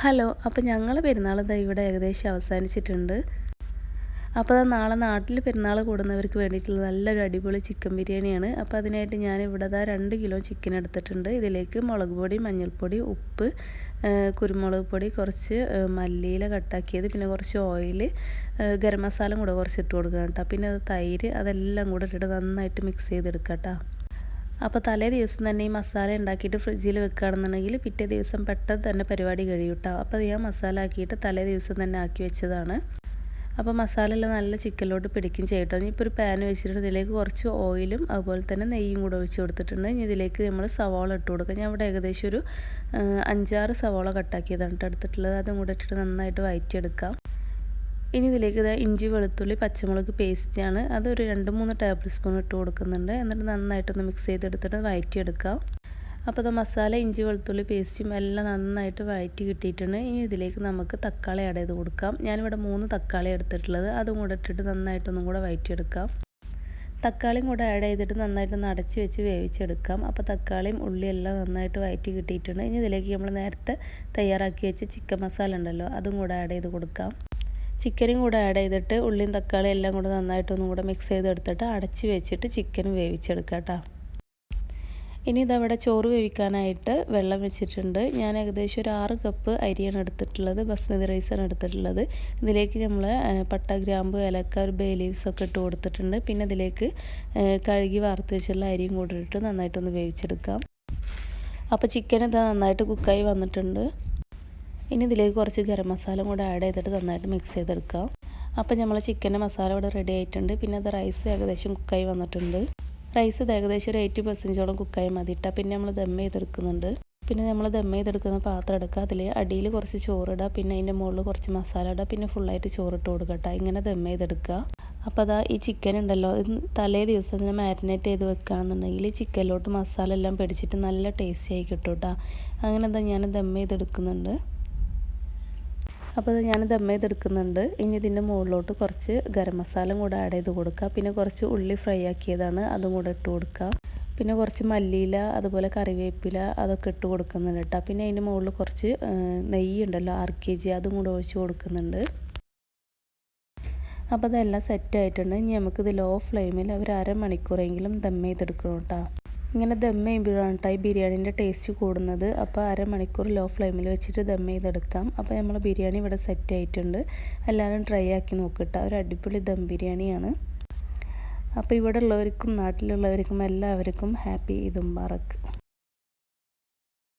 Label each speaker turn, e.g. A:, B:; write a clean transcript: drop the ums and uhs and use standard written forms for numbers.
A: Hello, അപ്പോൾ ഞങ്ങളെ പെരുന്നാൾ ദാ ഇവിടെ ഏകദേശം അവസാനിച്ചിട്ടുണ്ട്. അപ്പോൾ നാളെ നാട്ടിൽ പെരുന്നാൾ കൂടുന്നവർക്ക് വേണ്ടിയിട്ടുള്ള നല്ലൊരു അടിപൊളി ചിക്കൻ ബിരിയാണിയാണ്. അപ്പോൾ അതിനായിട്ട് ഞാൻ ഇവിടെ 2 കിലോ ചിക്കൻ എടുത്തിട്ടുണ്ട്. ഇതിലേക്ക് മുളക് പൊടി, മഞ്ഞൾപ്പൊടി, ഉപ്പ്, കുരുമുളക് പൊടി, കുറച്ച് മല്ലിയില കട്ടാക്കിയത്, പിന്നെ കുറച്ച് ഓയിൽ, ഗരം മസാല കൂടെ കുറച്ച് ഇട്ട് കൊടുക്കണം കേട്ടോ. പിന്നെ തൈര്, അതെല്ലാം കൂടെ ഇട്ടിട്ട് നന്നായിട്ട് മിക്സ് ചെയ്തെടുക്കാം കേട്ടോ. അപ്പോൾ തലേ ദിവസം തന്നെ ഈ മസാല ഉണ്ടാക്കിയിട്ട് ഫ്രിഡ്ജിൽ വെക്കുകയാണെന്നുണ്ടെങ്കിൽ പിറ്റേ ദിവസം പെട്ടെന്ന് തന്നെ പരിപാടി കഴിയും കേട്ടോ. അപ്പോൾ അത് ഞാൻ മസാല ആക്കിയിട്ട് തലേ ദിവസം തന്നെ ആക്കി വെച്ചതാണ്. അപ്പോൾ മസാല എല്ലാം നല്ല ചിക്കനിലോട്ട് പിടിക്കും ചെയ്യട്ടോ. ഇപ്പോൾ ഒരു പാൻ വെച്ചിട്ടുണ്ട്, ഇതിലേക്ക് കുറച്ച് ഓയിലും അതുപോലെ തന്നെ നെയ്യും കൂടെ ഒഴിച്ച് കൊടുത്തിട്ടുണ്ട്. ഇനി ഇതിലേക്ക് നമ്മൾ സവാള ഇട്ട് കൊടുക്കുക. ഞാൻ ഇവിടെ ഏകദേശം ഒരു 5-6 സവാള കട്ടാക്കിയതാണ് കേട്ടോ എടുത്തിട്ടുള്ളത്. അതും കൂടെ ഇട്ടിട്ട് നന്നായിട്ട് വഴറ്റിയെടുക്കാം. ഇനി ഇതിലേക്ക് ഇഞ്ചി വെളുത്തുള്ളി പച്ചമുളക് പേസ്റ്റാണ്, അതൊരു 2-3 ടേബിൾ സ്പൂൺ ഇട്ട് കൊടുക്കുന്നുണ്ട്. എന്നിട്ട് നന്നായിട്ടൊന്ന് മിക്സ് ചെയ്തെടുത്തിട്ട് വഴറ്റിയെടുക്കാം. അപ്പോൾ അത് മസാല, ഇഞ്ചി വെളുത്തുള്ളി പേസ്റ്റും എല്ലാം നന്നായിട്ട് വഴറ്റി കിട്ടിയിട്ടുണ്ട്. ഇനി ഇതിലേക്ക് നമുക്ക് തക്കാളി ആഡ് ചെയ്ത് കൊടുക്കാം. ഞാനിവിടെ 3 തക്കാളി എടുത്തിട്ടുള്ളത്, അതും കൂടെ ഇട്ടിട്ട് നന്നായിട്ടൊന്നും കൂടെ വഴറ്റിയെടുക്കാം. തക്കാളിയും കൂടെ ആഡ് ചെയ്തിട്ട് നന്നായിട്ടൊന്ന് അടച്ച് വെച്ച് വേവിച്ചെടുക്കാം. അപ്പോൾ തക്കാളിയും ഉള്ളിയെല്ലാം നന്നായിട്ട് വഴറ്റി കിട്ടിയിട്ടുണ്ട്. ഇനി ഇതിലേക്ക് നമ്മൾ നേരത്തെ തയ്യാറാക്കി വെച്ച ചിക്കൻ മസാല ഉണ്ടല്ലോ, അതും കൂടെ ആഡ് ചെയ്ത് കൊടുക്കാം. ചിക്കനും കൂടെ ആഡ് ചെയ്തിട്ട് ഉള്ളിയും തക്കാളിയും എല്ലാം കൂടെ നന്നായിട്ടൊന്നും കൂടെ മിക്സ് ചെയ്തെടുത്തിട്ട് അടച്ച് വെച്ചിട്ട് ചിക്കൻ വേവിച്ചെടുക്കാം കേട്ടോ. ഇനി ഇതവിടെ ചോറ് വേവിക്കാനായിട്ട് വെള്ളം വെച്ചിട്ടുണ്ട്. ഞാൻ ഏകദേശം ഒരു 6 കപ്പ് അരിയാണ് എടുത്തിട്ടുള്ളത്, ബസ്മതി റൈസാണ് എടുത്തിട്ടുള്ളത്. ഇതിലേക്ക് നമ്മൾ പട്ട, ഗ്രാമ്പു, ഏലക്ക, ഒരു ബേ ലീവ്സ് ഒക്കെ ഇട്ട് കൊടുത്തിട്ടുണ്ട്. പിന്നെ ഇതിലേക്ക് കഴുകി വാർത്ത് വെച്ചുള്ള അരിയും കൂടെ ഇട്ട് നന്നായിട്ടൊന്ന് വേവിച്ചെടുക്കാം. അപ്പോൾ ചിക്കൻ ഇത് നന്നായിട്ട് കുക്കായി വന്നിട്ടുണ്ട്. ഇനി ഇതിലേക്ക് കുറച്ച് ഗരം മസാല കൂടെ ആഡ് ചെയ്തിട്ട് നന്നായിട്ട് മിക്സ് ചെയ്തെടുക്കാം. അപ്പോൾ നമ്മൾ ചിക്കൻ്റെ മസാല ഇവിടെ റെഡി ആയിട്ടുണ്ട്. പിന്നെ അത് റൈസ് ഏകദേശം കുക്കായി വന്നിട്ടുണ്ട്. റൈസ് ഇത് ഏകദേശം ഒരു 80% കുക്കായി മതിയിട്ടാൽ പിന്നെ നമ്മൾ ദം ചെയ്തെടുക്കുന്നുണ്ട്. പിന്നെ നമ്മൾ ദം ചെയ്തെടുക്കുന്ന പാത്രം എടുക്കുക, അതിൽ അടിയിൽ കുറച്ച് ചോറിടുക, പിന്നെ അതിൻ്റെ മുകളിൽ കുറച്ച് മസാല ഇടുക, പിന്നെ ഫുള്ളായിട്ട് ചോറിട്ട് കൊടുക്കട്ടെ. ഇങ്ങനെ ദം ചെയ്തെടുക്കുക. അപ്പോൾ അതാ ഈ ചിക്കൻ ഉണ്ടല്ലോ, തലേ ദിവസം തന്നെ മാരിനേറ്റ് ചെയ്ത് വെക്കുകയാണെന്നുണ്ടെങ്കിൽ ചിക്കനിലോട്ട് മസാല എല്ലാം പിടിച്ചിട്ട് നല്ല ടേസ്റ്റി ആയി കിട്ടും കേട്ടോ. അങ്ങനെ എന്താ ഞാൻ ദം ചെയ്തെടുക്കുന്നുണ്ട്. അപ്പോൾ അത് ഞാൻ ദം ചെയ്തെടുക്കുന്നുണ്ട്. ഇനി ഇതിൻ്റെ മുകളിലോട്ട് കുറച്ച് ഗരം മസാലയും കൂടെ ആഡ് ചെയ്ത് കൊടുക്കുക. പിന്നെ കുറച്ച് ഉള്ളി ഫ്രൈ ആക്കിയതാണ്, അതും കൂടെ ഇട്ട് കൊടുക്കുക. പിന്നെ കുറച്ച് മല്ലിയില, അതുപോലെ കറിവേപ്പില, അതൊക്കെ ഇട്ട് കൊടുക്കുന്നുണ്ട് കേട്ടോ. പിന്നെ അതിൻ്റെ മുകളിൽ കുറച്ച് നെയ്യ് ഉണ്ടല്ലോ, 1/2 kg, അതും കൂടെ ഒഴിച്ച് കൊടുക്കുന്നുണ്ട്. അപ്പോൾ അതെല്ലാം സെറ്റ് ആയിട്ടുണ്ട്. ഇനി നമുക്കിത് ലോ ഫ്ലെയിമിൽ ഒരു അരമണിക്കൂറെങ്കിലും ദം ചെയ്തെടുക്കണം കേട്ടോ. ഇങ്ങനെ ദം ചെയ്യുമ്പോഴാണ് കേട്ടോ ഈ ബിരിയാണീൻ്റെ ടേസ്റ്റ് കൂടുന്നത്. അപ്പോൾ അരമണിക്കൂർ ലോ ഫ്ലെയിമിൽ വെച്ചിട്ട് ദം ചെയ്തെടുക്കാം. അപ്പോൾ നമ്മൾ ബിരിയാണി ഇവിടെ സെറ്റ് ആയിട്ടുണ്ട്. എല്ലാവരും ട്രൈ ആക്കി നോക്കിട്ടോ, ഒരു അടിപൊളി ദം ബിരിയാണിയാണ്. അപ്പോൾ ഇവിടെ ഉള്ളവർക്കും നാട്ടിലുള്ളവർക്കും എല്ലാവർക്കും ഹാപ്പി ഈദ് മുബാറക്ക്.